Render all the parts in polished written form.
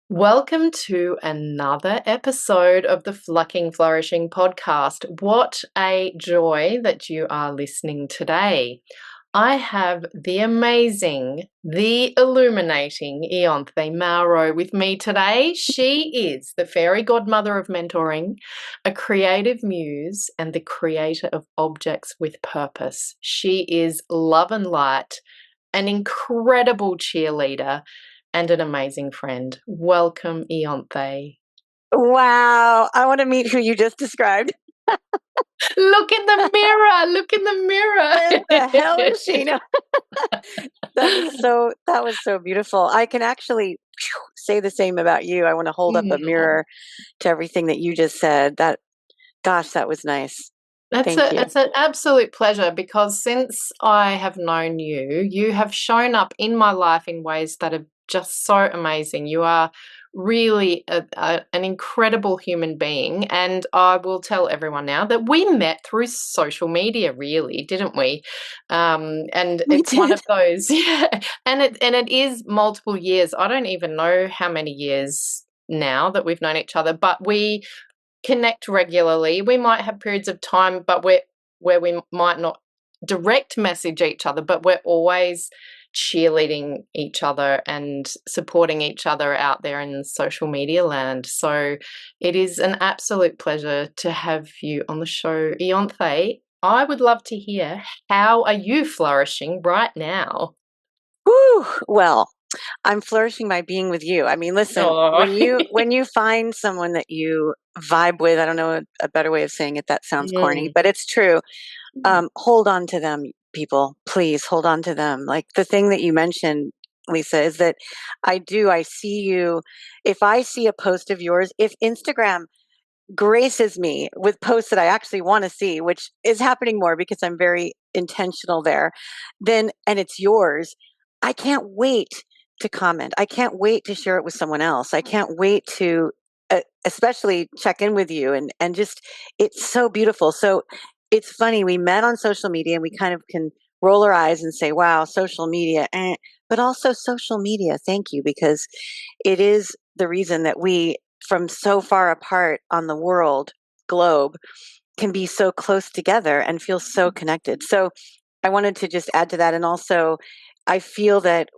Welcome to another episode of the Flucking Flourishing podcast. What a joy that you are listening today. I have the amazing, the illuminating Ianthe Mauro with me today. She is the fairy godmother of mentoring, a creative muse, and the creator of objects with purpose. She is love and light, an incredible cheerleader, and an amazing friend. Welcome, Ianthe. Wow. I want to meet who you just described. Look in the mirror. Look in the mirror. What the hell is she? No. That was so beautiful. I can actually say the same about you. I want to hold up a mirror to everything that you just said. Gosh, that was nice. Thank you. It's an absolute pleasure because since I have known you, you have shown up in my life in ways that are just so amazing. You are really an incredible human being, and I will tell everyone now that we met through social media, really, didn't we? And We it's one did. of those, yeah. And it is multiple years. I don't even know how many years now that we've known each other, but we connect regularly. We might have periods of time, but where we might not direct message each other, but we're always cheerleading each other and supporting each other out there in social media land. So it is an absolute pleasure to have you on the show, Ianthe. I would love to hear, how are you flourishing right now? Whew. Well, I'm flourishing by being with you. I mean, listen, Oh. when you find someone that you vibe with, I don't know a better way of saying it, that sounds corny, Mm. but it's true. Hold on to them, people. Please hold on to them. Like the thing that you mentioned, Lisa, is that I see you. If I see a post of yours, if Instagram graces me with posts that I actually want to see, which is happening more because I'm very intentional there, then, and it's yours, I can't wait to comment. I can't wait to share it with someone else. I can't wait to, especially check in with you and just, it's so beautiful. So it's funny. We met on social media and we kind of can roll our eyes and say, wow, social media, but also social media. Thank you, because it is the reason that we, from so far apart on the world globe, can be so close together and feel so connected. So I wanted to just add to that. And also, I feel that,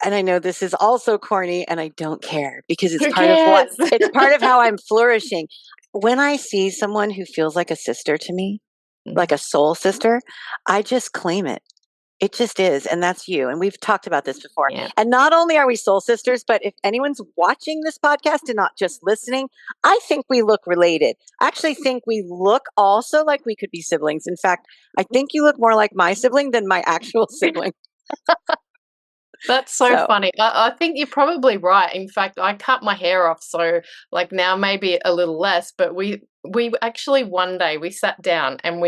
and I know this is also corny and I don't care because it's Who part of cares? it's part of how I'm flourishing. When I see someone who feels like a sister to me, like a soul sister, I just claim it. It just is, and that's you. And we've talked about this before. Yeah. And not only are we soul sisters, but if anyone's watching this podcast and not just listening, I think we look related. I actually think we look also like we could be siblings. In fact, I think you look more like my sibling than my actual sibling. That's so So, funny. I think you're probably right. In fact, I cut my hair off, so like now maybe a little less, but we actually one day we sat down and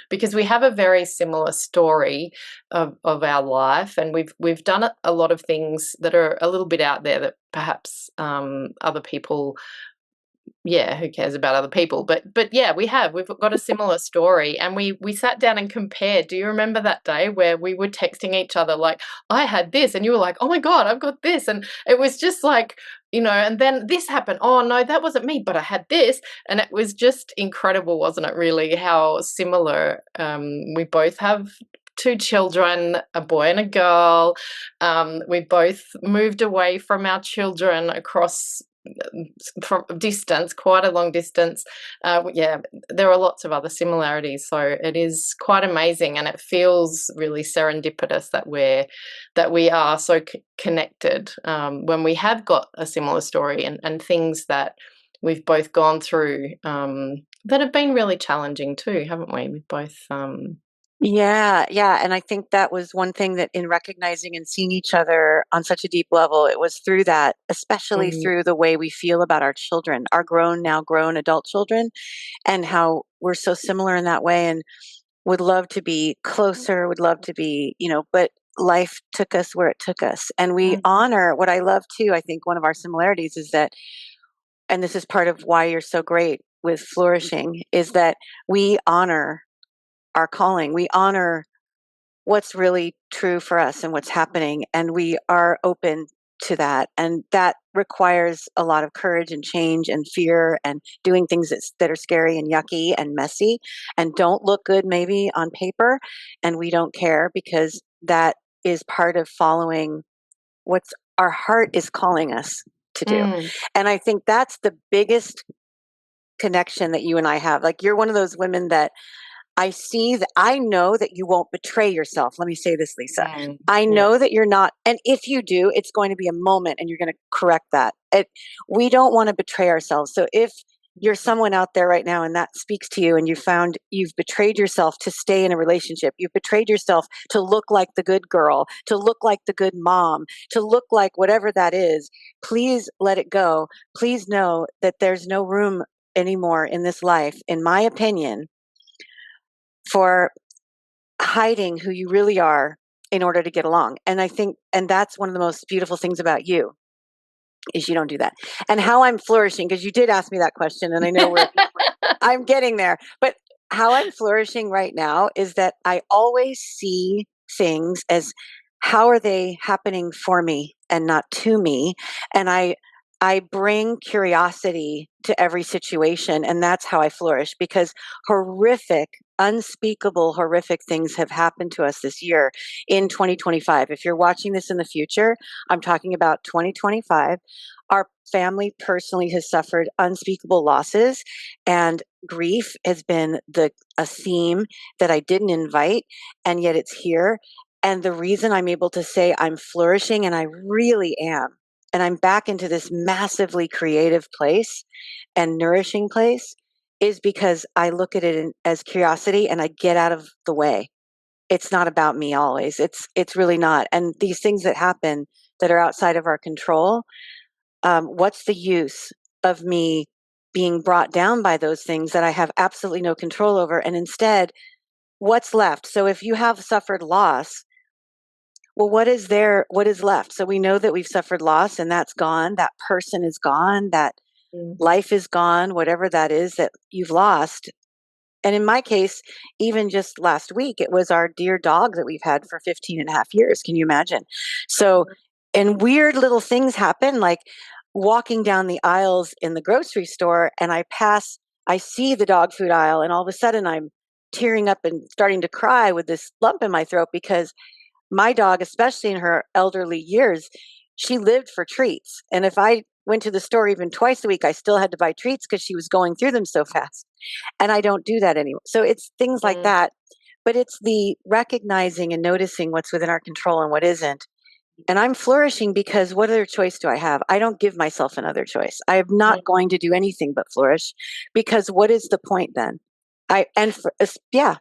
because we have a very similar story of our life, and we've done a lot of things that are a little bit out there that perhaps other people, yeah, who cares about other people? But yeah, we've got a similar story, and we sat down and compared. Do you remember that day where we were texting each other like, I had this, and you were like, oh my God, I've got this, and it was just like, and then this happened. Oh no, that wasn't me, but I had this, and it was just incredible, wasn't it? Really, how similar. We both have two children, a boy and a girl. We both moved away from our children across from distance, quite a long distance. Yeah, there are lots of other similarities, so it is quite amazing, and it feels really serendipitous that we are so connected when we have got a similar story and things that we've both gone through that have been really challenging too, haven't we? We've both. yeah, yeah. And I think that was one thing that in recognizing and seeing each other on such a deep level, it was through that, especially Mm, through the way we feel about our children, our now grown adult children, and how we're so similar in that way and would love to be closer, would love to be, but life took us where it took us. And we mm, honor what I love too. I think one of our similarities is that, and this is part of why you're so great with flourishing, is that we honor our calling. We honor what's really true for us and what's happening. And we are open to that. And that requires a lot of courage and change and fear and doing things that are scary and yucky and messy and don't look good maybe on paper. And we don't care because that is part of following what's our heart is calling us to do. Mm, And I think that's the biggest connection that you and I have. Like you're one of those women that I see that I know that you won't betray yourself. Let me say this, Lisa. I yeah. know that you're not, and if you do, it's going to be a moment and you're going to correct that. We don't want to betray ourselves. So if you're someone out there right now and that speaks to you and you found you've betrayed yourself to stay in a relationship, you've betrayed yourself to look like the good girl, to look like the good mom, to look like whatever that is, please let it go. Please know that there's no room anymore in this life, in my opinion, for hiding who you really are in order to get along. And I think, and that's one of the most beautiful things about you is you don't do that. And how I'm flourishing, because you did ask me that question, and I know I'm getting there, but how I'm flourishing right now is that I always see things as how are they happening for me and not to me. And I bring curiosity to every situation, and that's how I flourish because horrific, unspeakable, horrific things have happened to us this year in 2025. If you're watching this in the future, I'm talking about 2025. Our family personally has suffered unspeakable losses, and grief has been a theme that I didn't invite, and yet it's here. And the reason I'm able to say I'm flourishing, and I really am, and I'm back into this massively creative place and nourishing place, is because I look at it as curiosity and I get out of the way. It's not about me always. It's really not. And these things that happen that are outside of our control, what's the use of me being brought down by those things that I have absolutely no control over? And instead, what's left? So if you have suffered loss, well, what is there? What is left? So we know that we've suffered loss and that's gone. That person is gone. That Mm, life is gone, whatever that is that you've lost. And in my case, even just last week, it was our dear dog that we've had for 15 and a half years. Can you imagine? So, and weird little things happen, like walking down the aisles in the grocery store, and I see the dog food aisle, and all of a sudden I'm tearing up and starting to cry with this lump in my throat because my dog, especially in her elderly years, she lived for treats. And if I went to the store even twice a week, I still had to buy treats because she was going through them so fast. And I don't do that anymore. So it's things like mm, that. But it's the recognizing and noticing what's within our control and what isn't. And I'm flourishing because what other choice do I have? I don't give myself another choice. I am not mm. going to do anything but flourish because what is the point then? Yeah,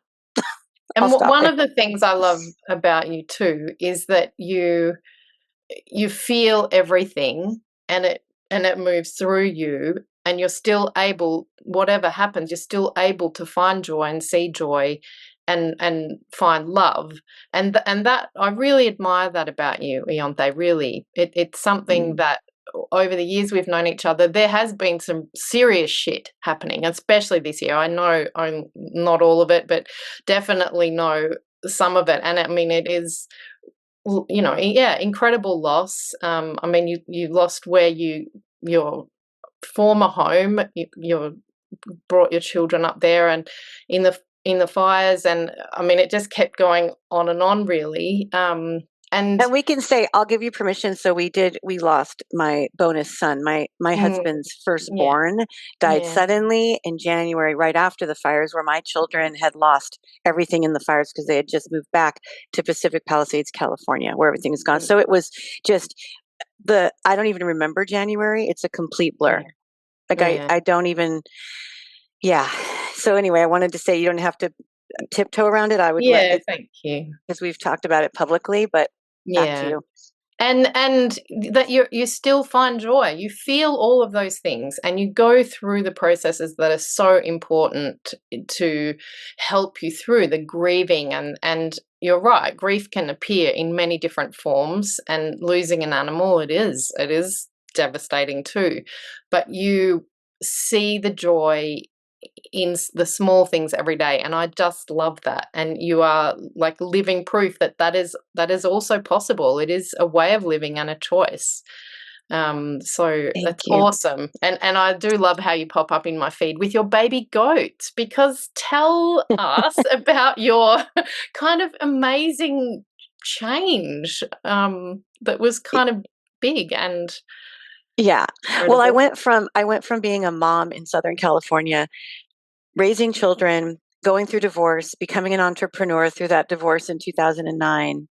I'll And stop one there. of the things I love about you too is that you feel everything and it moves through you and you're still able, whatever happens, you're still able to find joy and see joy and find love. And that I really admire that about you, Ianthe, really. It's something Mm. that over the years we've known each other, there has been some serious shit happening, especially this year. I know I'm not all of it, but definitely know some of it. And I mean, it is, yeah, incredible loss. I mean, you lost where your former home. You brought your children up there, and in the fires, and I mean, it just kept going on and on, really. And And we can say, I'll give you permission. So we lost my bonus son. My mm, husband's yeah, firstborn died yeah, suddenly in January, right after the fires, where my children had lost everything in the fires because they had just moved back to Pacific Palisades, California, where everything is gone. mm, So it was just I don't even remember January. It's a complete blur. yeah, Like yeah, I don't even, yeah. So anyway, I wanted to say you don't have to tiptoe around it. I would let yeah. it, Thank you. because we've talked about it publicly, but back to Yeah. you. And that you still find joy. You feel all of those things and you go through the processes that are so important to help you through the grieving, and you're right, grief can appear in many different forms, and losing an animal, it is devastating too. But you see the joy in the small things every day, and I just love that. And you are like living proof that that is also possible. It is a way of living and a choice. So Thank that's you. awesome. And I do love how you pop up in my feed with your baby goat, because tell us about your kind of amazing change, that was kind of big and Yeah. Well, incredible. I went from being a mom in Southern California, raising children, going through divorce, becoming an entrepreneur through that divorce in 2009.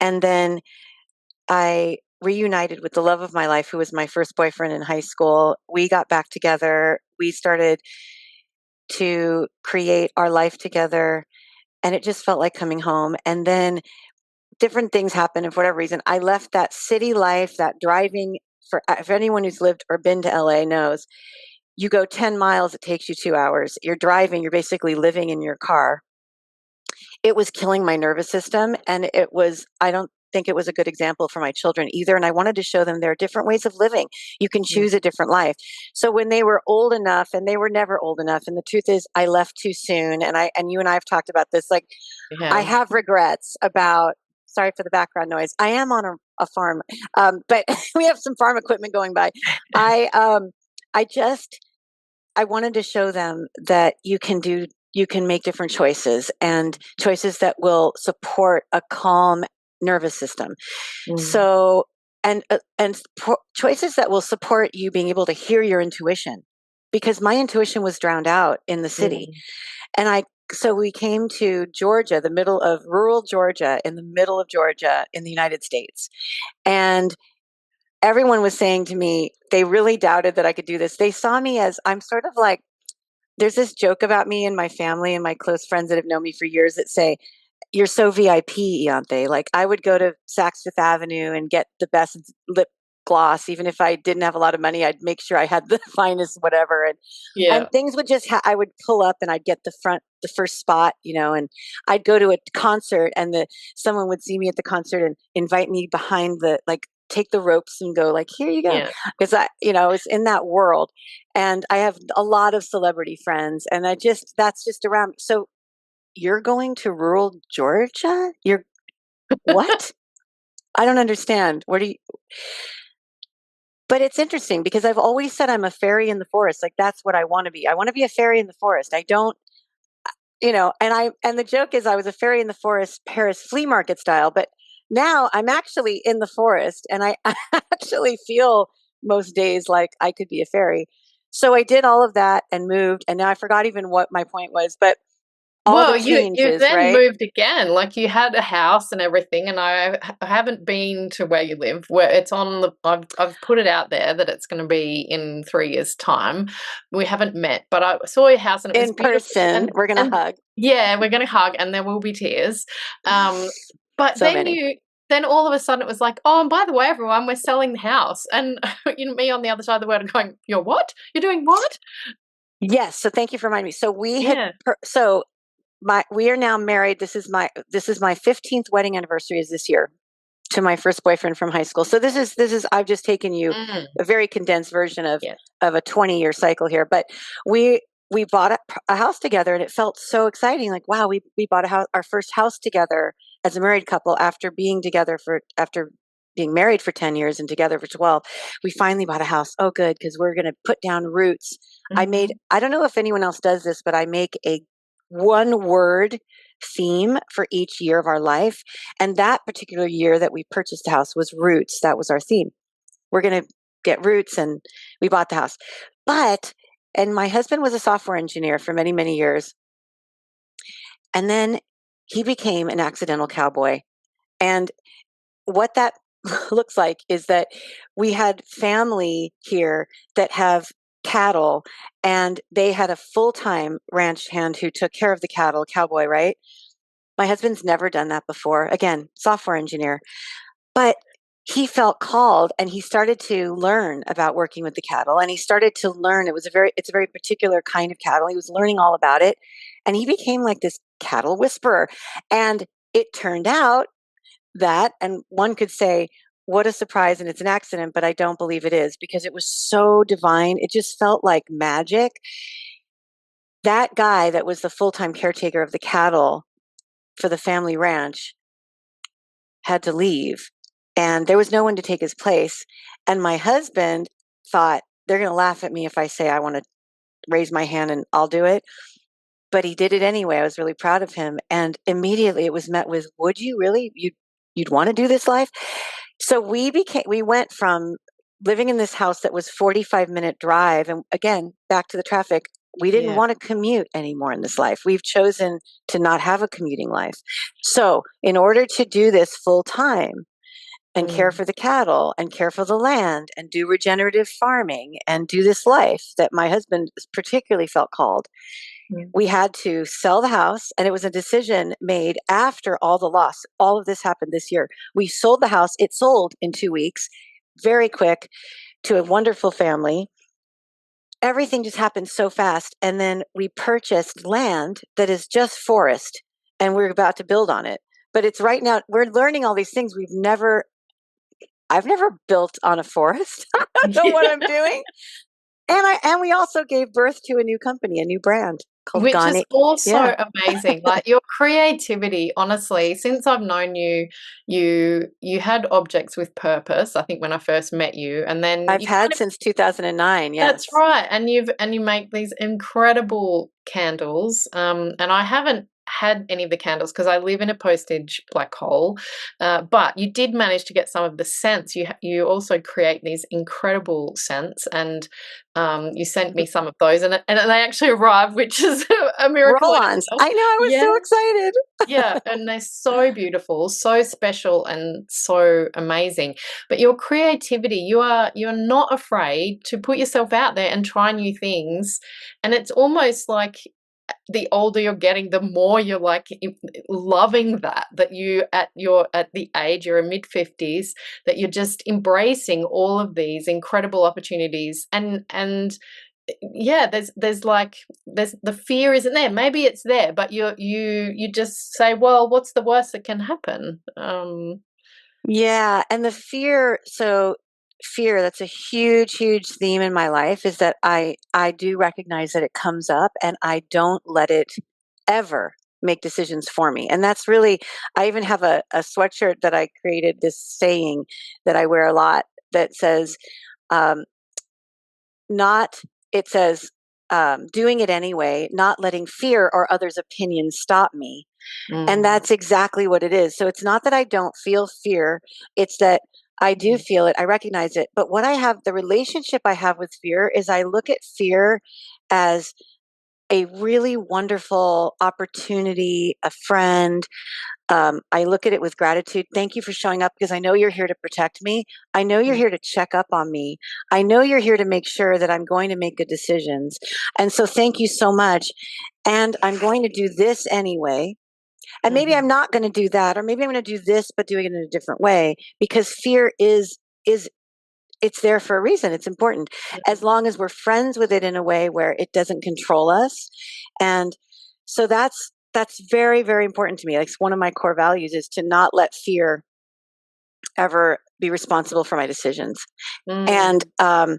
And then I reunited with the love of my life, who was my first boyfriend in high school. We got back together. We started to create our life together, and it just felt like coming home. And then different things happened, and for whatever reason, I left that city life, that driving. For if anyone who's lived or been to LA knows, you go 10 miles, it takes you 2 hours. You're driving, you're basically living in your car. It was killing my nervous system, and I don't think it was a good example for my children either. And I wanted to show them there are different ways of living. You can Mm, choose a different life. So when they were old enough, and they were never old enough, and the truth is I left too soon. And you and I have talked about this. Like, I yeah. have regrets about, sorry for the background noise. I am on a farm, but we have some farm equipment going by. I, um, I just, I wanted to show them that you can make different choices, and choices that will support a calm nervous system. Mm, So, choices that will support you being able to hear your intuition, because my intuition was drowned out in the city. mm, And so we came to Georgia, the middle of rural Georgia, in the middle of Georgia in the United States. And everyone was saying to me, they really doubted that I could do this. They saw me as, I'm sort of like, there's this joke about me and my family and my close friends that have known me for years that say, "You're so VIP, Ianthe." Like, I would go to Saks Fifth Avenue and get the best lip gloss, even if I didn't have a lot of money. I'd make sure I had the finest whatever, and yeah, things would just. I would pull up and I'd get the first spot, and I'd go to a concert, and someone would see me at the concert and invite me behind take the ropes and go like, "Here you go," yeah. because I was in that world, and I have a lot of celebrity friends, and that's just around. So you're going to rural Georgia? You're what? I don't understand. What do you But it's interesting because I've always said I'm a fairy in the forest. Like, that's what I want to be. I want to be a fairy in the forest. I don't, and the joke is I was a fairy in the forest, Paris flea market style, but now I'm actually in the forest, and I actually feel most days like I could be a fairy. So I did all of that and moved, and now I forgot even what my point was, but all the Well, you changes, then right? moved again, like, you had a house and everything, and I haven't been to where you live, where it's on the I've put it out there that it's gonna be in 3 years' time. We haven't met, but I saw your house and it was In beautiful, person, we're going to and hug. yeah, we're gonna hug and there will be tears. Um, but So many. then all of a sudden it was like, "Oh, and by the way, everyone, we're selling the house." And, me on the other side of the world going, "You're what? You're doing what?" Yes, so thank you for reminding me. So Yeah. we are now married. This is my 15th wedding anniversary is this year, to my first boyfriend from high school. So this is I've just taken you Mm, a very condensed version of yeah. a 20-year cycle here. But we we bought a house together, and it felt so exciting. Like, wow, we bought our first house together as a married couple after being married for 10 years and together for 12. We finally bought a house. Oh, good, because we're going to put down roots. Mhm. I don't know if anyone else does this, but I make a one word theme for each year of our life. And that particular year that we purchased the house was roots. That was our theme. We're going to get roots, and we bought the house. But, and my husband was a software engineer for many, many years. And then he became an accidental cowboy. And what that looks like is that we had family here that have cattle, and they had a full-time ranch hand who took care of the cattle, cowboy, right? My husband's never done that before. Again, software engineer. But he felt called, and he started to learn about working with the cattle, and he started to learn it's a very particular kind of cattle. He was learning all about it, and he became like this cattle whisperer. And it turned out that, and one could say, what a surprise, and it's an accident, but I don't believe it is, because it was so divine. It just felt like magic. That guy that was the full-time caretaker of the cattle for the family ranch had to leave. and there was no one to take his place. And my husband thought, they're going to laugh at me if I say I want to raise my hand and I'll do it. But he did it anyway. I was really proud of him. And immediately it was met with, would you really? You'd want to do this life? So we went from living in this house that was 45-minute drive. And again, back to the traffic. We didn't Yeah. want to commute anymore in this life. We've chosen to not have a commuting life. So in order to do this full time, and care Mm. for the cattle and care for the land and do regenerative farming and do this life that my husband particularly felt called, Mm. we had to sell the house. And it was a decision made after all the loss. All of this happened this year. We sold the house. It sold in 2 weeks, very quick, to a wonderful family. Everything just happened so fast. And then we purchased land that is just forest, and we're about to build on it. But it's right now, we're learning all these things I've never built on a forest. I don't know what I'm doing. And we also gave birth to a new company, a new brand called Which is Gani. Yeah, also amazing. Like your creativity, honestly, since I've known you, you had objects with purpose, I think when I first met you, and then I've you had since 2009. that's Yes, right. And you make these incredible candles. And I haven't had any of the candles because I live in a postage black hole. But you did manage to get some of the scents. You also create these incredible scents, and you sent me some of those, and they actually arrived, which is a miracle in roll-ons. itself. I know. I was Yeah. so excited. Yeah, and they're so beautiful, so special, and so amazing. But your creativity, you're not afraid to put yourself out there and try new things. And it's almost like the older you're getting, the more you're like loving that you at the age, you're a mid-50s, that you're just embracing all of these incredible opportunities. And yeah, there's the fear isn't there. Maybe it's there, but you just say, well, what's the worst that can happen? Yeah, and the fear. So fear, that's a huge, huge theme in my life, is that I do recognize that it comes up, and I don't let it ever make decisions for me. And that's really, I even have a sweatshirt that I created, this saying that I wear a lot, that says, um, not, it says, doing it anyway, not letting fear or others' opinions stop me. And Mm, that's exactly what it is. So it's not that I don't feel fear, it's that I do mm, feel it, I recognize it. But what I have, the relationship I have with fear, is I look at fear as a really wonderful opportunity, a friend. I look at it with gratitude. Thank you for showing up, because I know you're here to protect me. I know you're mm, here to check up on me. I know you're here to make sure that I'm going to make good decisions. And so thank you so much. And I'm going to do this anyway. And maybe mhm. I'm not going to do that, or maybe I'm going to do this, but doing it in a different way, because fear is it's there for a reason. It's important, as long as we're friends with it in a way where it doesn't control us. And so that's very, very important to me. Like, one of my core values is to not let fear ever be responsible for my decisions. And Mm,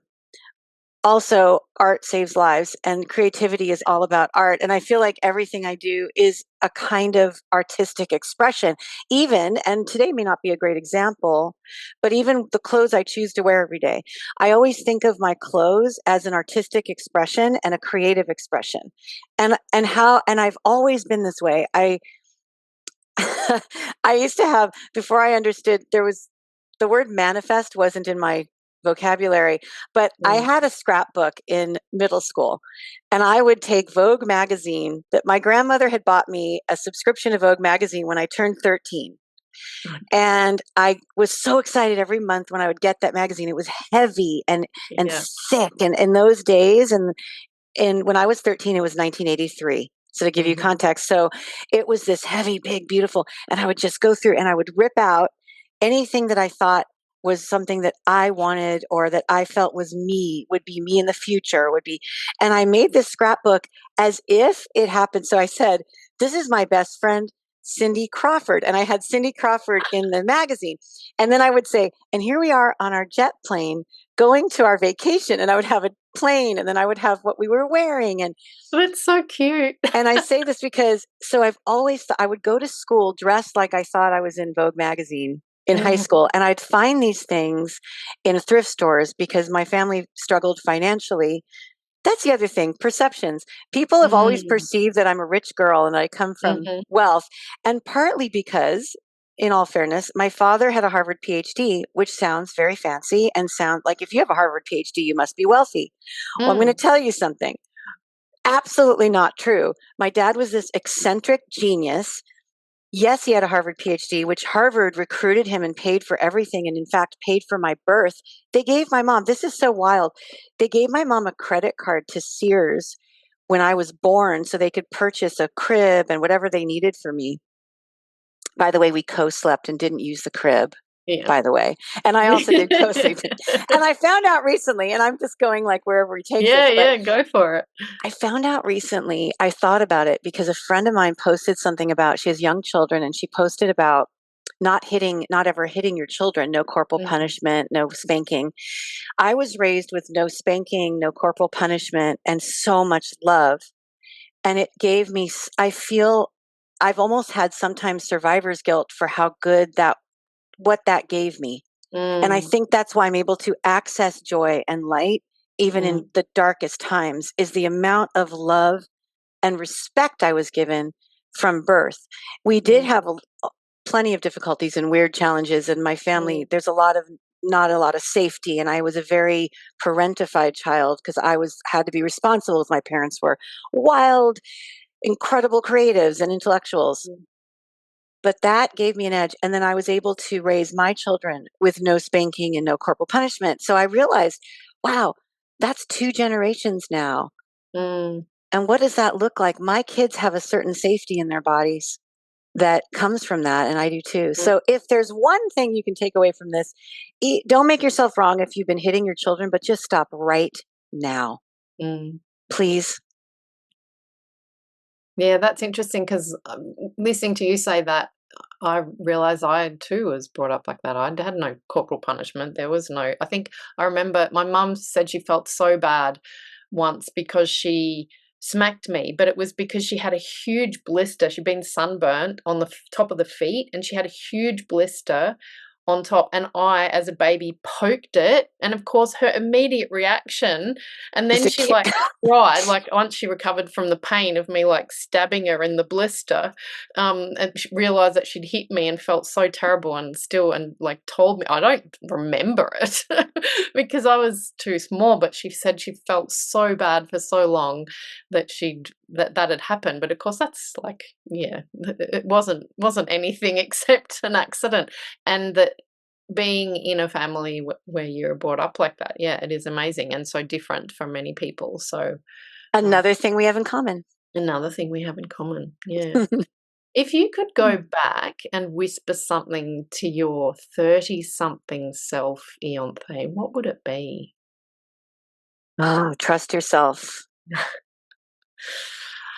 also, art saves lives, and creativity is all about art. And I feel like everything I do is a kind of artistic expression. Even, and today may not be a great example, but even the clothes I choose to wear every day, I always think of my clothes as an artistic expression and a creative expression. And I've always been this way. I I used to have, before I understood, there was, the word manifest wasn't in my vocabulary, but I mm. had a scrapbook in middle school, and I would take Vogue magazine, that my grandmother had bought me a subscription to Vogue magazine when I turned 13. And I was so excited every month when I would get that magazine. It was heavy and Yeah. thick, and in those days, and when I was 13, it was 1983. So to give you Mhm. context, so it was this heavy, big, beautiful, and I would just go through and I would rip out anything that I thought was something that I wanted, or that I felt was me, would be me in the future, would be. And I made this scrapbook as if it happened. So I said, this is my best friend, Cindy Crawford. And I had Cindy Crawford in the magazine. And then I would say, and here we are on our jet plane going to our vacation. And I would have a plane, and then I would have what we were wearing. That's so cute. And I say this because, so I've always I would go to school dressed like I thought I was in Vogue magazine. in high Mhm. school. And I'd find these things in thrift stores because my family struggled financially. That's the other thing, perceptions. People have always Mm. perceived that I'm a rich girl and I come from Mhm. wealth, and partly because, in all fairness, my father had a Harvard PhD, which sounds very fancy and sound like if you have a Harvard PhD, you must be wealthy. Well, I'm going to Mm. tell you something. Absolutely not true. My dad was this eccentric genius. Yes, he had a Harvard PhD, which Harvard recruited him and paid for everything, and in fact, paid for my birth. They gave my mom, this is so wild, they gave my mom a credit card to Sears when I was born so they could purchase a crib and whatever they needed for me. By the way, we co slept and didn't use the crib, Yeah. by the way. And I also did co sleep. And I found out recently, and I'm just going like wherever he takes Yeah, us, but yeah, go for it. I found out recently, I thought about it because a friend of mine posted something about, she has young children, and she posted about not ever hitting your children, no corporal Mhm. punishment, no spanking. I was raised with no spanking, no corporal punishment, and so much love. And it gave me, I feel I've almost had sometimes survivor's guilt for how good what that gave me. And I Mm. think that's why I'm able to access joy and light, even in Mm. the darkest times, is the amount of love and respect I was given from birth. We did Mm. have plenty of difficulties and weird challenges in my family. Mm. There's a lot of not a lot of safety, and I was a very parentified child because I was had to be responsible as my parents were wild, incredible creatives and intellectuals. Mm. But that gave me an edge, and then I was able to raise my children with no spanking and no corporal punishment. So I realized, wow, that's 2 generations now. Mm. And what does that look like? My kids have a certain safety in their bodies that comes from that, and I do too. Mm. So if there's one thing you can take away from this, don't make yourself wrong if you've been hitting your children, but just stop right now, Mm. please. Yeah, that's interesting 'cause, listening to you say that, I realize I too was brought up like that. I had no corporal punishment. There was no I think I remember my mum said she felt so bad once because she smacked me, but it was because she had a huge blister. She'd been sunburnt on the top of the feet, and she had a huge blister on top, and I, as a baby, poked it, and of course, her immediate reaction and Is then it she, like, ki- cried, like, once she recovered from the pain of me, like, stabbing her in the blister, and she realized that she'd hit me and felt so terrible and, like, told me I don't remember it because I was too small, but she said she felt so bad for so long that that had happened, but of course that's like, yeah, it wasn't anything except an accident, and that being in a family where you're brought up like that, yeah, it is amazing and so different from many people. So, uh, Another thing we have in common. another thing we have in common, yeah. If you could go back and whisper something to your 30-something self, Ianthe, what would it be? Oh, trust yourself.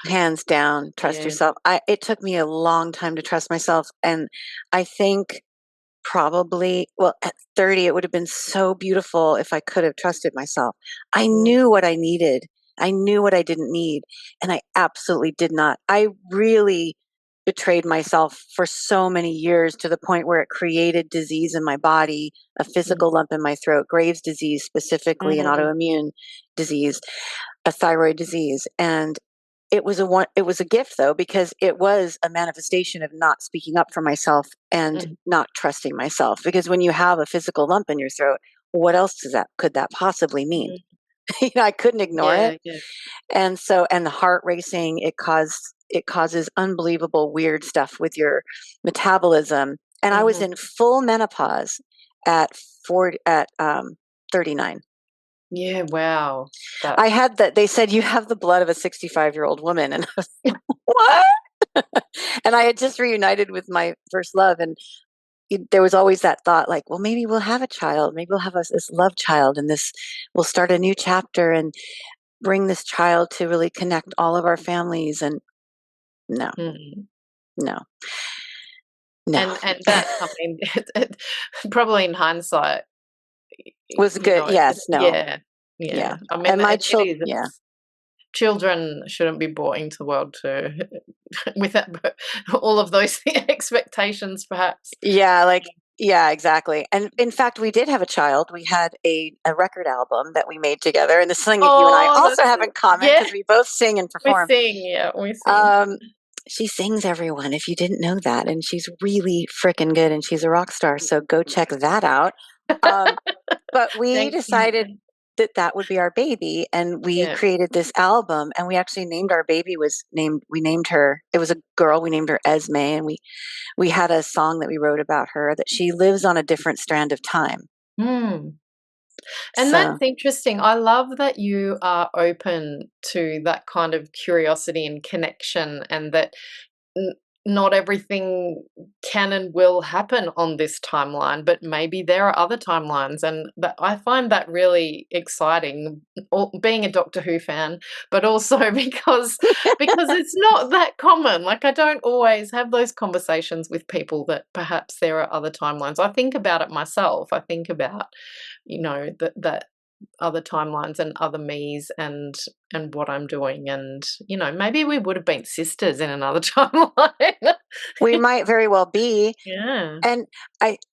Hands down, trust Yeah. yourself. It took me a long time to trust myself, and I think probably, well, at 30, it would have been so beautiful if I could have trusted myself. I Mm. knew what I needed. I knew what I didn't need, and I absolutely did not. I really betrayed myself for so many years to the point where it created disease in my body, a Mm. physical lump in my throat, Graves' disease, specifically an Mm. autoimmune disease, a thyroid disease. And it was a gift though, because it was a manifestation of not speaking up for myself and Mm. not trusting myself. Because when you have a physical lump in your throat, what else could that possibly mean? Mm. I couldn't ignore it. Yeah, yeah. And the heart racing, it causes unbelievable weird stuff with your metabolism. And I was Mhm. in full menopause at 39. Yeah, wow. That I had that. They said you have the blood of a 65-year-old woman, and I was like, what? And I had just reunited with my first love, and there was always that thought, like, well, maybe we'll have a child, maybe we'll have this love child, and this we'll start a new chapter and bring this child to really connect all of our families. And no, mhm. no, no, And that, I mean, probably in hindsight, was you good. know, Yes, no, yeah, yeah. yeah, I mean, and my it child, is. yeah. Children shouldn't be brought into the world to with that, all of those expectations, perhaps. Yeah, like, Yeah, exactly. And in fact, we did have a child. We had a record album that we made together. And this is something that you and I Oh, also that's have so, in common yeah, because we both sing and we perform. sing, yeah, we sing. Um, she sings, everyone, if you didn't know that. And she's really freaking good and she's a rock star. So go check that out. Um, but we Thanks, decided Ianthe. that that would be our baby. And we Yeah. created this album and we actually named our baby we named her, it was a girl. We named her Esme. And we had a song that we wrote about her that she lives on a different strand of time. Mm. And that's So interesting. I love that you are open to that kind of curiosity and connection, and that n not everything can and will happen on this timeline, but maybe there are other timelines, and that I find that really exciting, being a Doctor Who fan, but also because it's not that common. Like, I don't always have those conversations with people that perhaps there are other timelines. I think about it myself. I think about, that other timelines and other me's and what I'm doing, and maybe we would have been sisters in another timeline. we might very well be. Yeah. And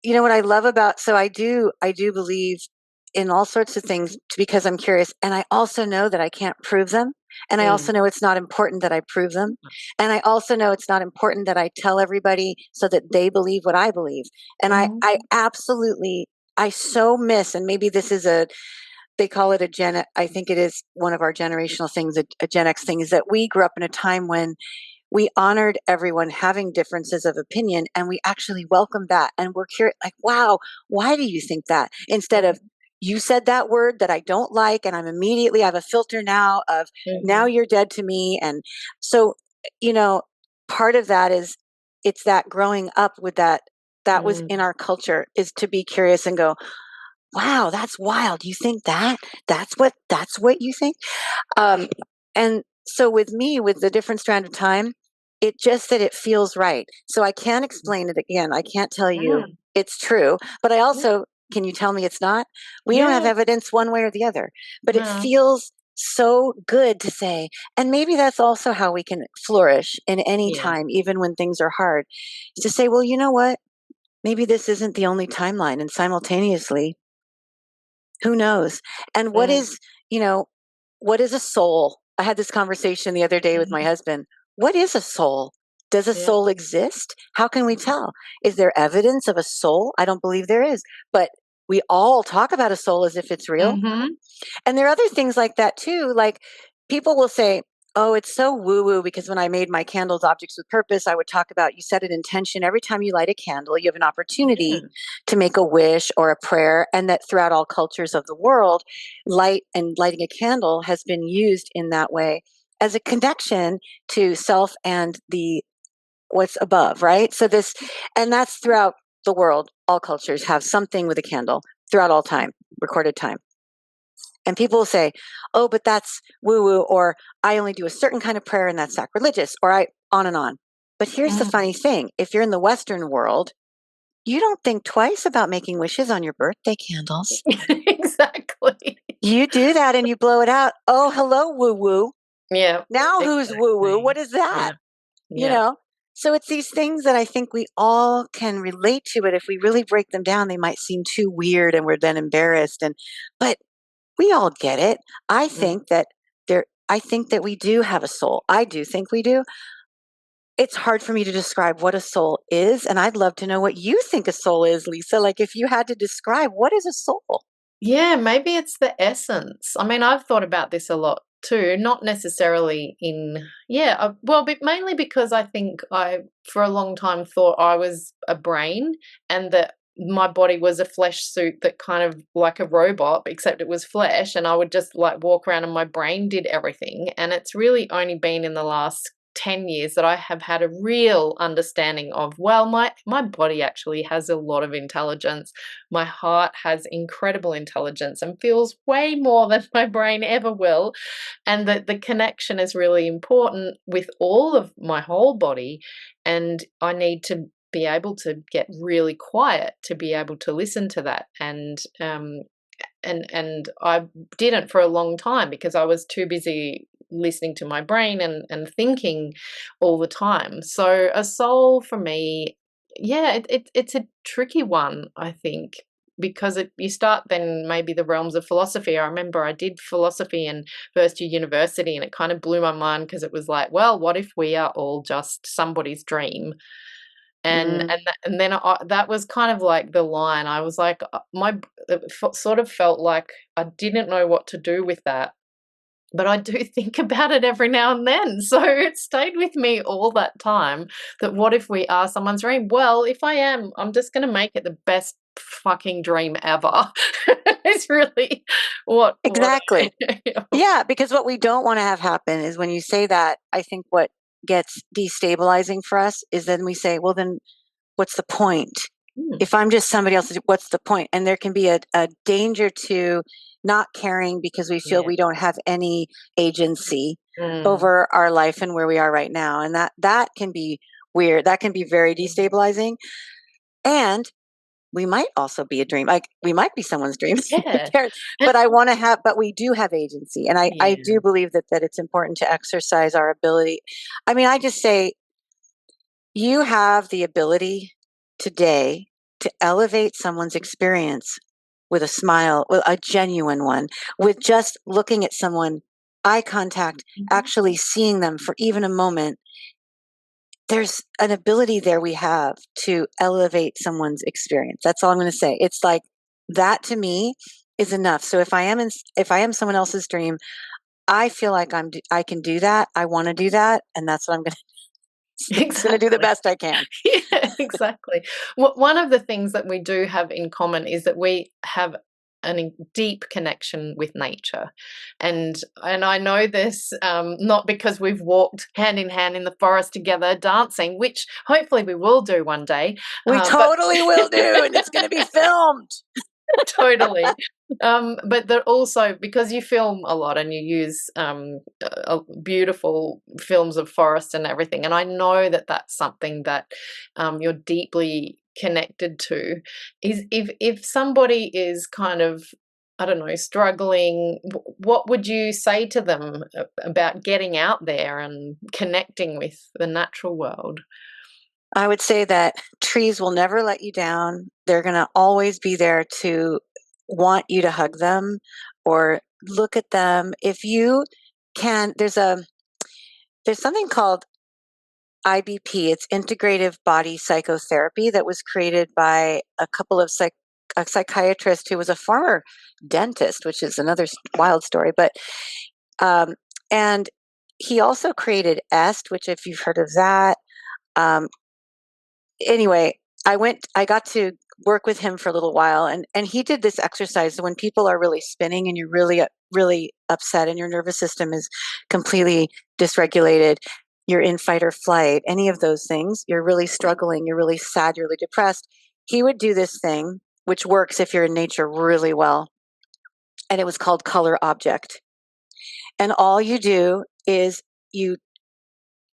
you know what I love about, so I do believe in all sorts of things because I'm curious. And I also know that I can't prove them. And I Mm. also know it's not important that I prove them. And I also know it's not important that I tell everybody so that they believe what I believe. And I Mhm. absolutely, I so miss, and maybe this is they call it a I think it is one of our generational things, a Gen X thing, is that we grew up in a time when we honored everyone having differences of opinion and we actually welcomed that. And we're curious, like, wow, why do you think that? Instead of, Mhm. you said that word that I don't like, and I have a filter now of, now Mhm. you're dead to me. And so, you know, part of that is, it's that growing up with that, that was Mm. in our culture, is to be curious and go, wow, that's wild. You think that? That's what you think? Um, and so with me, with the different strand of time, it just that it feels right. So I can't explain it again. I can't tell you Mm. it's true, but I Yeah. also, can you tell me it's not? We don't have Yeah. evidence one way or the other, but it No. feels so good to say. And maybe that's also how we can flourish in any Yeah. time, even when things are hard, is to say, well, you know what? Maybe this isn't the only timeline. And simultaneously, who knows? And what Mm. is, you know, what is a soul? I had this conversation the other day with my Mhm. husband. What is a soul? Does a Yeah. soul exist? How can we tell? Is there evidence of a soul? I don't believe there is. But we all talk about a soul as if it's real. Mhm. And there are other things like that too. Like, people will say, oh, it's so woo woo, because when I made my candles objects with purpose, I would talk about, you set an intention. Every time you light a candle, you have an Yeah. opportunity to make a wish or a prayer. And that throughout all cultures of the world, lighting a candle has been used in that way as a connection to self and the what's above, right? So this, and that's throughout the world. All cultures have something with a candle throughout all time, recorded time. And people will say, oh, but that's woo woo, or I only do a certain kind of prayer and that's sacrilegious, or I, on and on. But here's the Mm. funny thing, if you're in the Western world, you don't think twice about making wishes on your birthday candles. Exactly. You do that and you blow it out. Oh, hello, woo woo. Yeah. Now who's woo woo? Exactly. What is that? Yeah. You Yeah. know? So it's these things that I think we all can relate to, but if we really break them down, they might seem too weird and we're then embarrassed. But we all get it. Mm. I think that we do have a soul. I do think we do. It's hard for me to describe what a soul is, and I'd love to know what you think a soul is, Lisa. Like, if you had to describe, what is a soul? Yeah, maybe it's the essence. I mean, I've thought about this a lot too, not necessarily well, but mainly because I think I, for a long time, thought I was a brain and that my body was a flesh suit that kind of like a robot, except it was flesh, and I would just like walk around and my brain did everything. And it's really only been in the last 10 years that I have had a real understanding of, well, my body actually has a lot of intelligence. My heart has incredible intelligence and feels way more than my brain ever will. And that the connection is really important with all of my whole body. And I need to be able to get really quiet to be able to listen to that. And I didn't for a long time because I was too busy listening to my brain and thinking all the time. So a soul for me yeah, it's a tricky one, I think, because you start then maybe the realms of philosophy. I remember I did philosophy in first year university, and it kind of blew my mind because it was like, well, what if we are all just somebody's dream? Mm. And then that was kind of like the line. I was like, sort of felt like I didn't know what to do with that, but I do think about it every now and then. So it stayed with me all that time, that what if we are someone's dream? Well, if I am, I'm just going to make it the best fucking dream ever. It's really what Exactly. I Yeah, because what we don't want to have happen is when you say that, I think what gets destabilizing for us is then we say, well, then what's the point? Mm, If I'm just somebody else, what's the point? And there can be a danger to not caring because we feel yeah. we don't have any agency Mm, over our life and where we are right now. And that can be weird. That can be very mhm. destabilizing. And we might also be a dream. Like we might be someone's dream. Yeah. And But I want to have, but we do have agency. And I do yeah. believe that it's important to exercise our ability. I mean, I just say you have the ability today to elevate someone's experience with a smile, with a genuine one, with just looking at someone, eye contact, Mhm. actually seeing them for even a moment. There's an ability there we have to elevate someone's experience. That's all I'm going to say. It's like that to me is enough. So if I am someone else's dream, I feel like I can do that. I want to do that, and that's what I'm going to going to do the Exactly. best I can. Yeah, exactly. One of the things that we do have in common is that we have deep connection with nature, and I know this not because we've walked hand in hand in the forest together dancing, which hopefully we will do one day, We but totally will do, and it's going to be filmed. totally. But that also because you film a lot and you use beautiful films of forest and everything, and I know that that's something that you're deeply connected to. Is if somebody is kind of, I don't know, struggling, what would you say to them about getting out there and connecting with the natural world? I would say that trees will never let you down. They're going to always be there to want you to hug them or look at them. If you can, there's something called IBP. It's integrative body psychotherapy that was created by a psychiatrist who was a former dentist, which is another wild story. But um, and he also created EST, which if you've heard of that. Um, anyway, I got to work with him for a little while, and he did this exercise when people are really spinning and you're really upset and your nervous system is completely dysregulated, you're in fight or flight, any of those things, you're really struggling, you're really sad, you're really depressed. He would do this thing which works if you're in nature really well, and it was called color object. And you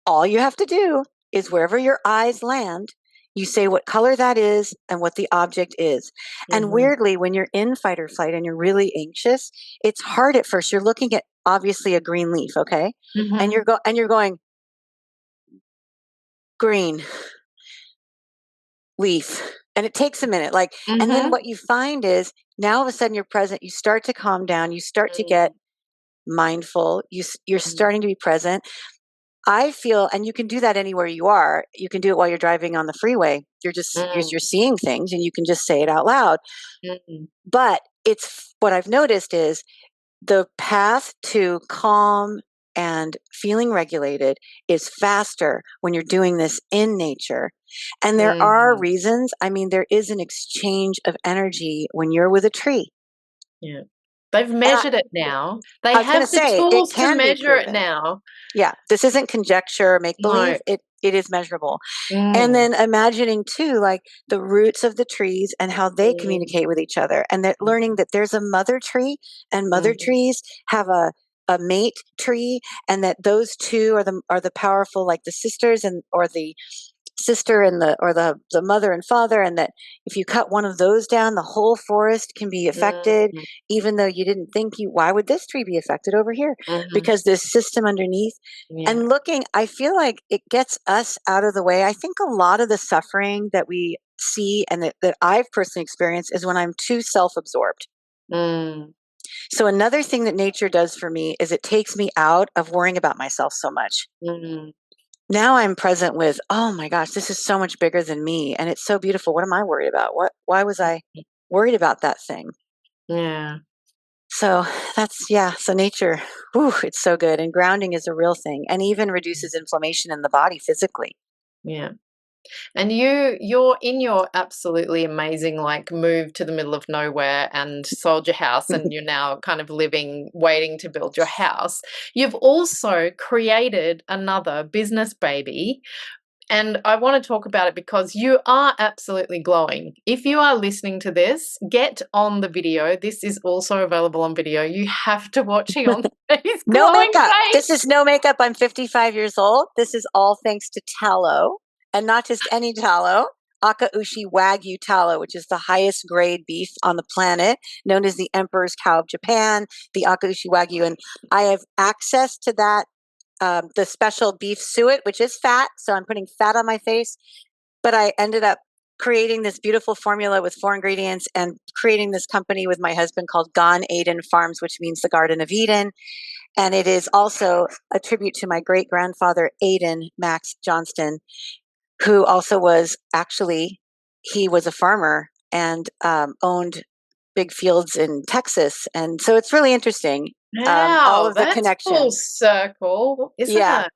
all you have to do is wherever your eyes land, you say what color that is and what the object is. And Hmm. weirdly, when you're in fight or flight and you're really anxious, it's hard at first. You're looking at obviously a green leaf, okay? And Hmm. you're going green leaf. And it takes a minute. Like, and then Hmm. what you find is now all of a sudden you're present, you start to calm down, you start to get mindful, you're starting to be present. I feel, and you can do that anywhere you are. You can do it while you're driving on the freeway. You're seeing things, and you can just say it out loud. Mm. But it's what I've noticed is the path to calm and feeling regulated is faster when you're doing this in nature. And there are Mhm. reasons. I mean, there is an exchange of energy when you're with a tree. Yeah. They've And measured it now. They I was going have to the say it tools to can be measure it proven. now. Yeah, this isn't conjecture or make No. believe. It is measurable. And Mm. then imagining too, like the roots of the trees and how they Mm. communicate with each other, and that learning that there's a mother tree, and mother Mhm. trees have a mate tree, and that those two are the powerful, like the sisters and or the sister and the mother and father, and that if you cut one of those down, the whole forest can be affected, Mm, even though you didn't think why would this tree be affected over here? mhm. Because this system underneath. Yeah. And looking, I feel like it gets us out of the way. I think a lot of the suffering that we see and that I've personally experienced is when I'm too self-absorbed. Mm, So another thing that nature does for me is it takes me out of worrying about myself so much. mm. Now I'm present with, oh my gosh, this is so much bigger than me and it's so beautiful. What am I worried about? Why was I worried about that thing? Yeah. So that's, yeah, so nature, whew, it's so good. And grounding is a real thing and even reduces inflammation in the body physically. Yeah. And you're in your absolutely amazing like move to the middle of nowhere and sold your house and you're now kind of living waiting to build your house. You've also created another business baby. And I want to talk about it because you are absolutely glowing. If you are listening to this, get on the video. This is also available on video. You have to watch Ianthe. His No glowing makeup. This face. is no makeup. I'm 55 years old. This is all thanks to tallow, and not just any tallow. Akaushi Wagyu tallow, which is the highest grade beef on the planet, known as the Emperor's Cow of Japan, the Akaushi Wagyu. And I have access to that, the special beef suet, which is fat. So I'm putting fat on my face. But I ended up creating this beautiful formula with 4 ingredients and creating this company with my husband called Gan Eden Farms, which means the Garden of Eden. And it is also a tribute to my great grandfather, Aiden Max Johnston, who also was actually, he was a farmer and owned big fields in Texas. And so it's really interesting, all Wow, of the that's full connections. circle, isn't Yeah, it?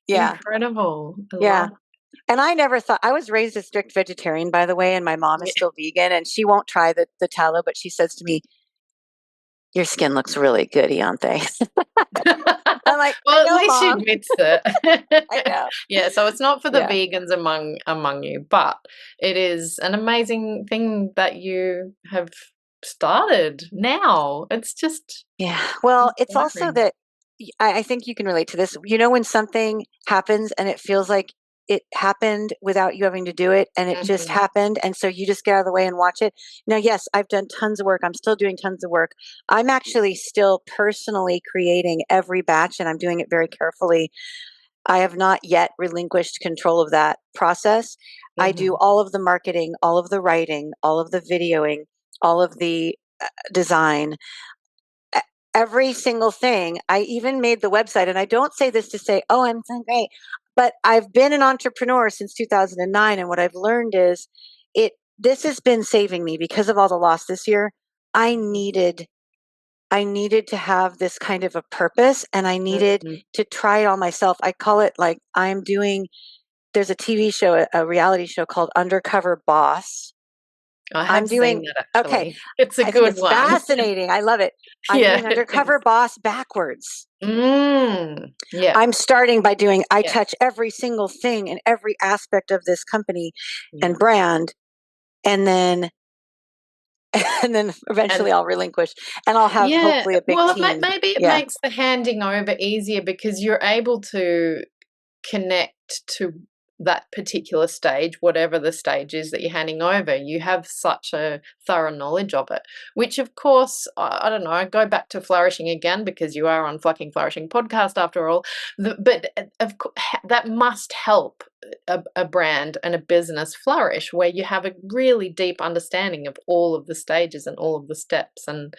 yeah, Incredible. I yeah. love And I never thought, I was raised a strict vegetarian, by the way, and my mom is it. still vegan and she won't try the tallow, but she says to me, your skin looks really good, Ianthe. I'm like, I Well, at know, least she mom. admits it. I know. Yeah, so it's not for the Yeah. vegans among you, but it is an amazing thing that you have started now. It's just Yeah. Well, it's also inspiring. that I think you can relate to this. You know, when something happens and it feels like it happened without you having to do it and it just Mhm, happened. And so you just get out of the way and watch it. Now, yes, I've done tons of work. I'm still doing tons of work. I'm actually still personally creating every batch and I'm doing it very carefully. I have not yet relinquished control of that process. I do mhm, all of the marketing, all of the writing, all of the videoing, all of the design, e- every single thing. I even made the website, and I don't say this to say, "Oh, I'm so great," but I've been an entrepreneur since 2009, and what I've learned is it. This has been saving me because of all the loss this year. I mhm, needed. I needed to have this kind of a purpose and I needed mhm. to try it all myself. I call it like I'm doing, there's a TV show, a reality show called Undercover Boss. I I'm have doing, seen that okay, actually. It's a I think good it's one. fascinating. I love it. I'm Yeah, doing it Undercover is. Boss backwards. Yeah, I'm starting by doing, I yeah, touch every single thing in every aspect of this company and yeah. brand. And then, and then And eventually I'll relinquish and I'll have yeah, hopefully a big well, team. maybe it Yeah. makes the handing over easier because you're able to connect to that particular stage, whatever the stage is that you're handing over. You have such a thorough knowledge of it, which, of course, I don't know, I go back to flourishing again because you are on Fucking Flourishing podcast after all. But that must help a brand and a business flourish where you have a really deep understanding of all of the stages and all of the steps, and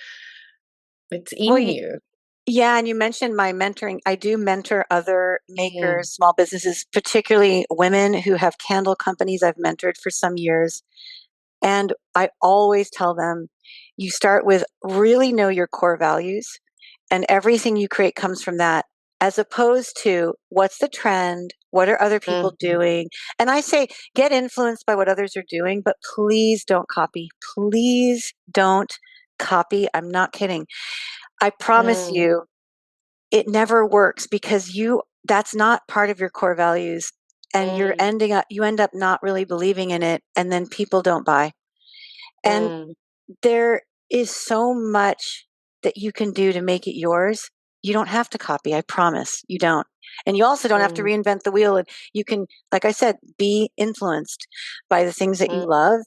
it's Well, in you. yeah, and you mentioned my mentoring. I do mentor other Mm, makers, small businesses, particularly women who have candle companies I've mentored for some years. And I always tell them, you start with really know your core values, and everything you create comes from that, as opposed to what's the trend? What are other people mhm, doing? And I say, get influenced by what others are doing, but please don't copy. Please don't copy. I'm not kidding. I promise mm, you, it never works because that's not part of your core values and mm, you end up not really believing in it and then people don't buy. And mm. there is so much that you can do to make it yours. You don't have to copy, I promise. You don't. And you also don't have to Mm, reinvent the wheel. And you can, like I said, be influenced by the things that you mm, love,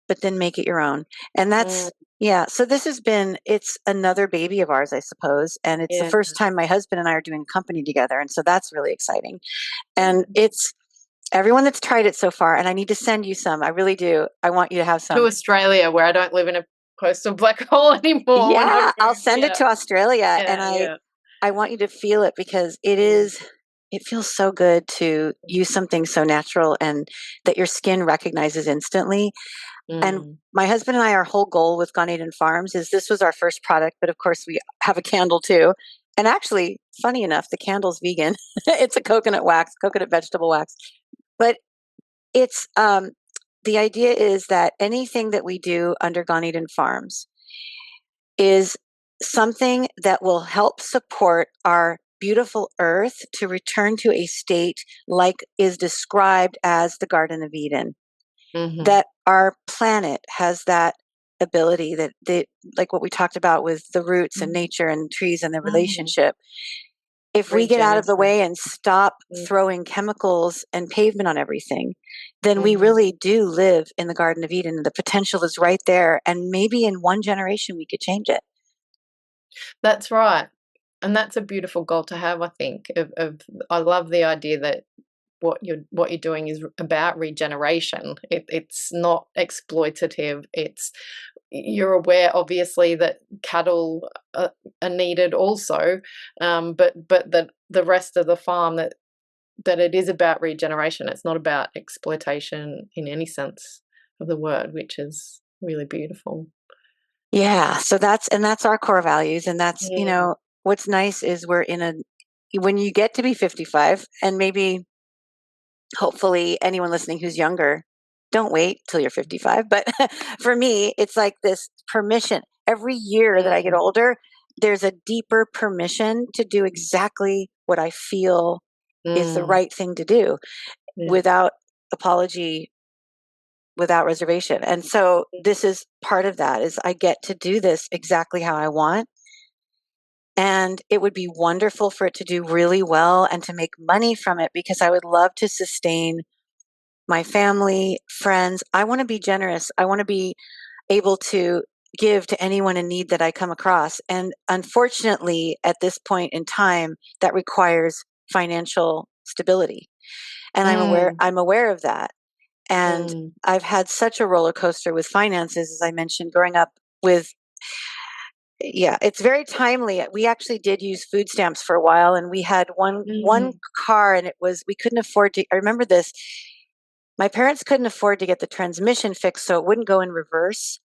but then make it your own. And mm, that's, yeah. So this has been, it's another baby of ours, I suppose. And it's the yeah. first time my husband and I are doing company together. And so that's really exciting. And Mm. it's everyone that's tried it so far, and I need to send you some. I really do. I want you to have To some. Australia, where I don't live in a postal black hole anymore when I Yeah, I'll move. send it Yeah, to Australia, and yeah, yeah. I want you to feel it because Mm, it feels so good to use something so natural and that your skin recognizes instantly. And mm, my husband and I, our whole goal with Gone Eden Farms is this was our first product, but of course we have a candle too. And actually, funny enough, the candle's vegan. It's a coconut wax, coconut vegetable wax. But it's the idea is that anything that we do under Gone Eden Farms is something that will help support our beautiful earth to return to a state like is described as the Garden of Eden. mhm, That our planet has that ability that they, like what we talked about with the roots and mm, nature and trees and the mm. relationship. If we get out of the Regenerative. way and stop Mm, throwing chemicals and pavement on everything, then we mhm. really do live in the Garden of Eden. The potential is right there. And maybe in one generation, we could change it. That's right, and that's a beautiful goal to have, I think, of I love the idea that what you're doing is about regeneration. It's not exploitative. It's you're aware, obviously, that cattle are needed also, but that the rest of the farm that it is about regeneration. It's not about exploitation in any sense of the word, which is really beautiful. Yeah. So that's our core values. And that's, Mm, what's nice is we're in a, when you get to be 55 and maybe hopefully anyone listening who's younger, don't wait till you're 55. But for me, it's like this permission. Every year that I get mm, older, there's a deeper permission to do exactly what I feel is the mm, right thing to do yeah. without apology, without reservation. And so this is part of that is I get to do this exactly how I want. And it would be wonderful for it to do really well and to make money from it because I would love to sustain my family, friends. I want to be generous. I want to be able to give to anyone in need that I come across. And unfortunately, at this point in time, that requires financial stability. And Mm, I'm aware of that. And mm, I've had such a roller coaster with finances, as I mentioned, growing up with, yeah, it's very timely. We actually did use food stamps for a while and we had one mm. car and it was we couldn't afford to I remember this. My parents couldn't afford to get the transmission fixed so it wouldn't go in reverse.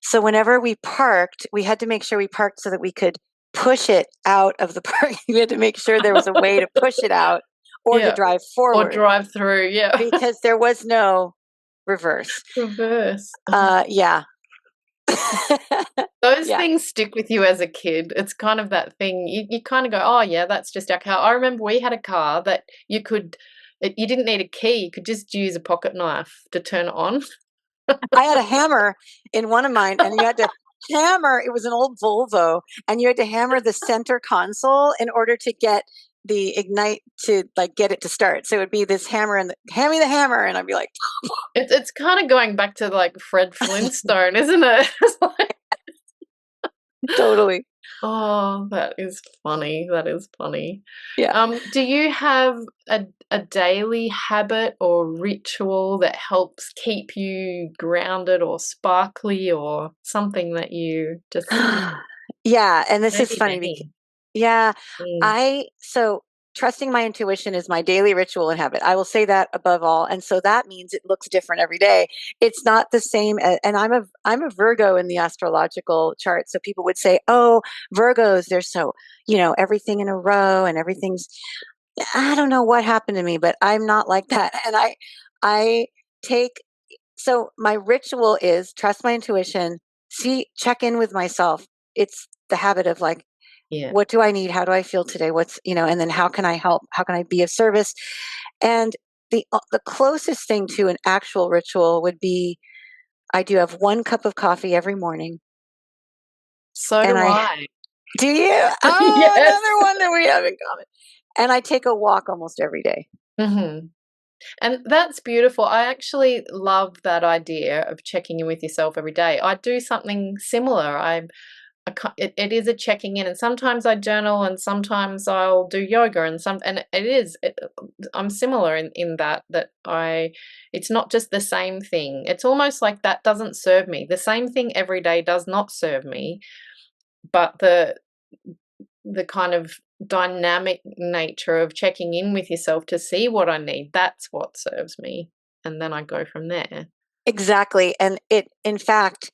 So whenever we parked, we had to make sure we parked so that we could push it out of the park. We had to make sure there was a way to push it out or to Yeah, drive or forward drive through, yeah. because there was no reverse. Reverse. Yeah. Those Yeah. things stick with you as a kid. It's kind of that thing, you kinda go, "Oh, yeah, that's just our car." I remember we had a car that you didn't need a key, you could just use a pocket knife to turn it on. I had a hammer in one of mine, and you had to hammer. It was an old Volvo, and you had to hammer the center console in order to get the ignite to like get it to start. So it would be this hammer and hand me the hammer, and I'd be like, It's kinda going back to, like, Fred Flintstone, isn't it? It's like totally, oh, that is funny, that is funny. yeah. Do you have a daily habit or ritual that helps keep you grounded or sparkly or something that you just Yeah, and this is maybe funny because many. yeah, Mm, I so trusting my intuition is my daily ritual and habit. I will say that above all, and so that means it looks different every day. It's not the same, and I'm a Virgo in the astrological chart. So people would say, "Oh, Virgos, they're so everything in a row and everything's." I don't know what happened to me, but I'm not like that, and I take so my ritual is trust my intuition, check in with myself. It's the habit of like, yeah. what do I need? How do I feel today? And then how can I help? How can I be of service? And the closest thing to an actual ritual would be I do have 1 cup of coffee every morning. So And do I I. do you? Oh, Yes. another one that we have in common. And I take a walk almost every day. Hmm. And that's beautiful. I actually love that idea of checking in with yourself every day. I do something similar. It is a checking in, and sometimes I journal, and sometimes I'll do yoga, and I'm similar in that I it's not just the same thing. It's almost like that doesn't serve me. The same thing every day does not serve me, but the kind of dynamic nature of checking in with yourself to see what I need, that's what serves me, and then I go from there. Exactly. And in fact,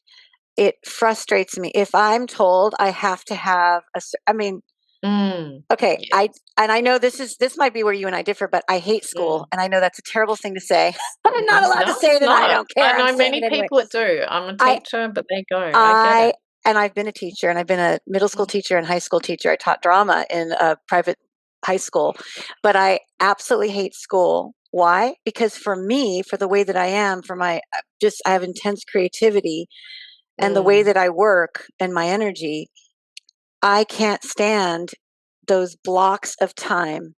it frustrates me if I'm told I have to have I mean, Mm. okay, Yes. and I know this might be where you and I differ, but I hate school, Mm. and I know that's a terrible thing to say. I'm not allowed to No, say it's it, and I not. don't I care. I'm know saying many it anyway. people that do. I'm a I teacher, but there you go. I get I it. and I've been a teacher, and I've been a middle school Mm, teacher and high school teacher. I taught drama in a private high school, but I absolutely hate school. Why? Because for me, for the way that I am, for my just I have intense creativity, and the way mm, that I work and my energy, I can't stand those blocks of time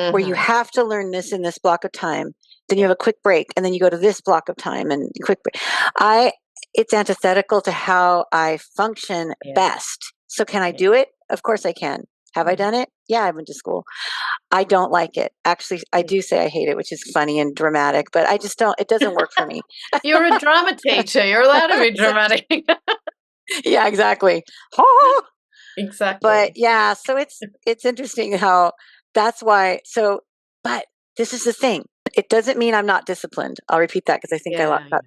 where you mhm, have to learn this in this block of time. Then you have a quick break, and then you go to this block of time and quick break. I It's antithetical to how I function yeah, best. So can I yeah, do it? Of course I can. Have I mm, done it? Yeah, I went to school. I don't like it. Actually, I mm. do say I hate it, which is funny and dramatic, but I just don't, it doesn't work for me. You're a drama teacher, you're allowed to be dramatic. Yeah, exactly. But Exactly. yeah, so it's interesting how that's why but this is the thing. It doesn't mean I'm not disciplined. I'll repeat that because I think I Yeah, got yeah,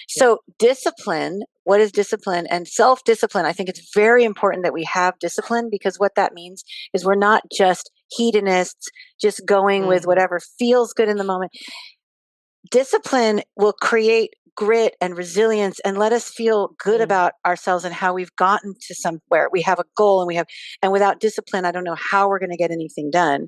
so discipline, what is discipline and self-discipline? I think it's very important that we have discipline because what that means is we're not just hedonists, just going with mhm, whatever feels good in the moment. Discipline will create grit and resilience and let us feel good mm, about ourselves and how we've gotten to somewhere. We have a goal and without discipline, I don't know how we're going to get anything done.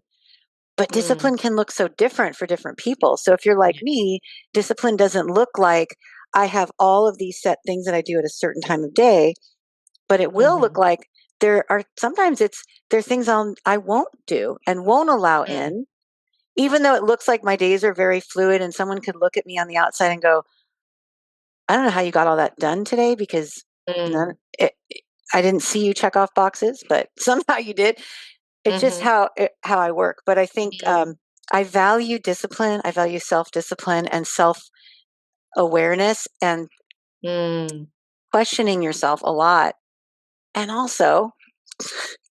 But mm, discipline can look so different for different people. So if you're like yeah, me, discipline doesn't look like I have all of these set things that I do at a certain time of day, but it will look mhm, like there are things I won't do and won't allow mm, in, even though it looks like my days are very fluid and someone could look at me on the outside and go, I don't know how you got all that done today because none, mm, I didn't see you check off boxes, but somehow you did. It's just mhm, how I work. But I think mm, I value discipline. I value self discipline and self awareness and mm. questioning yourself a lot. And also,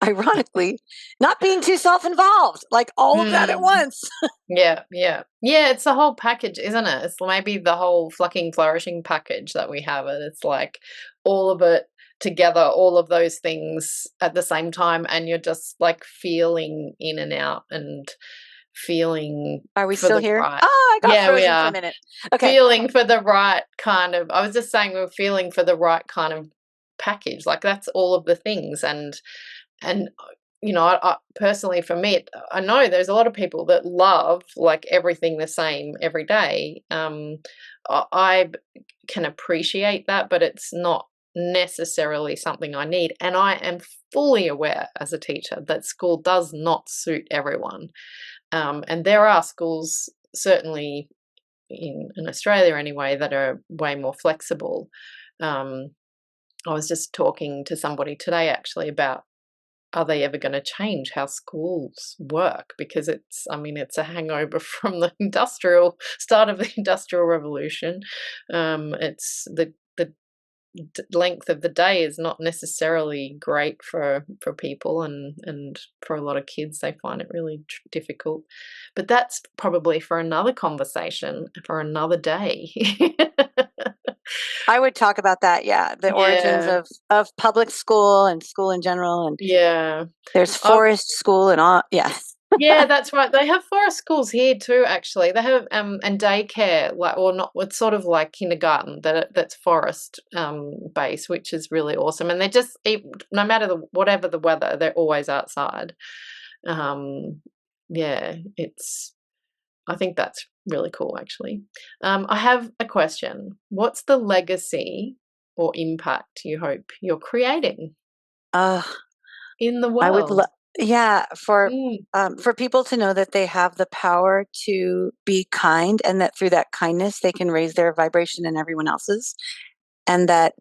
ironically, not being too self involved, like all of that at Mm. once. Yeah, yeah. Yeah, it's the whole package, isn't it? It's maybe the whole fucking flourishing package that we have, and it's like all of it together, all of those things at the same time, and you're just like feeling in and out and feeling Are we for still the here? right. Oh, I got Yeah, we frozen for a are. minute. Okay. Feeling for the right kind of, I was just saying we're feeling for the right kind of package. Like that's all of the things, and personally for me, I know there's a lot of people that love like everything the same every day. I can appreciate that, but it's not necessarily something I need. And I am fully aware as a teacher that school does not suit everyone. And there are schools, certainly in Australia anyway, that are way more flexible. Um, I was just talking to somebody today actually about, are they ever going to change how schools work? Because it's a hangover from the industrial start of the industrial revolution. It's the length of the day is not necessarily great for people, and for a lot of kids, they find it really difficult. But that's probably for another conversation for another day. I would talk about that. Yeah. The origins Yeah, of public school and school in general. And yeah. there's I forest school and all. Yeah. Yeah, that's right. They have forest schools here too, actually. They have and daycare, like, or not. It's sort of like kindergarten that's forest based, which is really awesome. And they're just no matter whatever the weather, they're always outside. Um, yeah, it's. I think that's really cool, actually. I have a question. What's the legacy or impact you hope you're creating Uh, in the I would world? Yeah, Mm, for people to know that they have the power to be kind, and that through that kindness they can raise their vibration and everyone else's, and that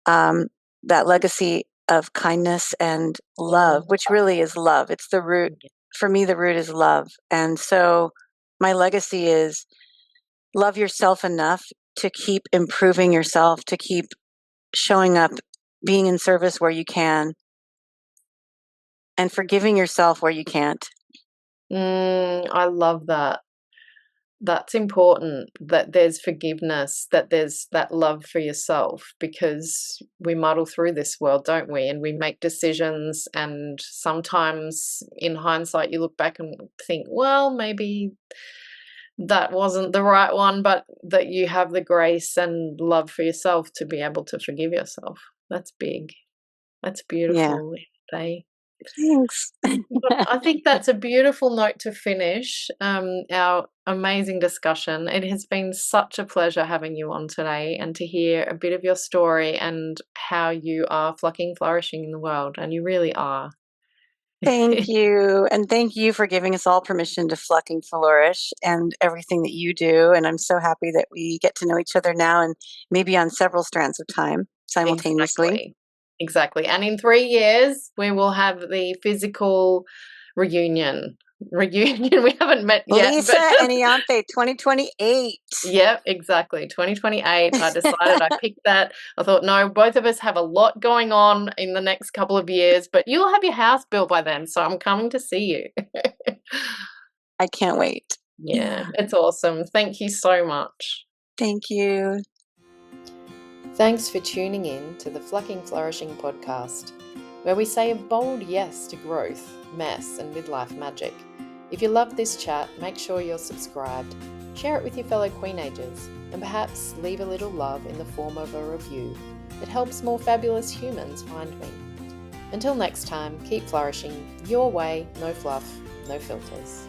um, that legacy of kindness and love, mm, which really is love. It's the root. yeah. For me, the root is love, and so my legacy is love yourself enough to keep improving yourself, to keep showing up, being in service where you can, and forgiving yourself where you can't. I love that. That's important, that there's forgiveness, that there's that love for yourself, because we muddle through this world, don't we? And we make decisions, and sometimes in hindsight, you look back and think, well, maybe that wasn't the right one, but that you have the grace and love for yourself to be able to forgive yourself. That's big. That's Yeah. beautiful. They Thanks. But I think that's a beautiful note to finish our amazing discussion. It has been such a pleasure having you on today and to hear a bit of your story and how you are flocking, flourishing in the world. And you really are. Thank you. And thank you for giving us all permission to pluck and flourish and everything that you do. And I'm so happy that we get to know each other now and maybe on several strands of time simultaneously. Exactly. Exactly. And in 3 years, we will have the physical reunion. Reunion. We haven't met yet, but Lisa and Ianthe 2028. yep, exactly. 2028. I decided I picked that. I thought, no, both of us have a lot going on in the next couple of years, but you'll have your house built by then, so I'm coming to see you. I can't wait. Yeah, it's awesome. Thank you so much. Thank you. Thanks for tuning in to the Flucking Flourishing podcast, where we say a bold yes to growth, mess, and midlife magic. If you love this chat, make sure you're subscribed, share it with your fellow Queenagers, and perhaps leave a little love in the form of a review. It helps more fabulous humans find me. Until next time, keep flourishing your way, no fluff, no filters.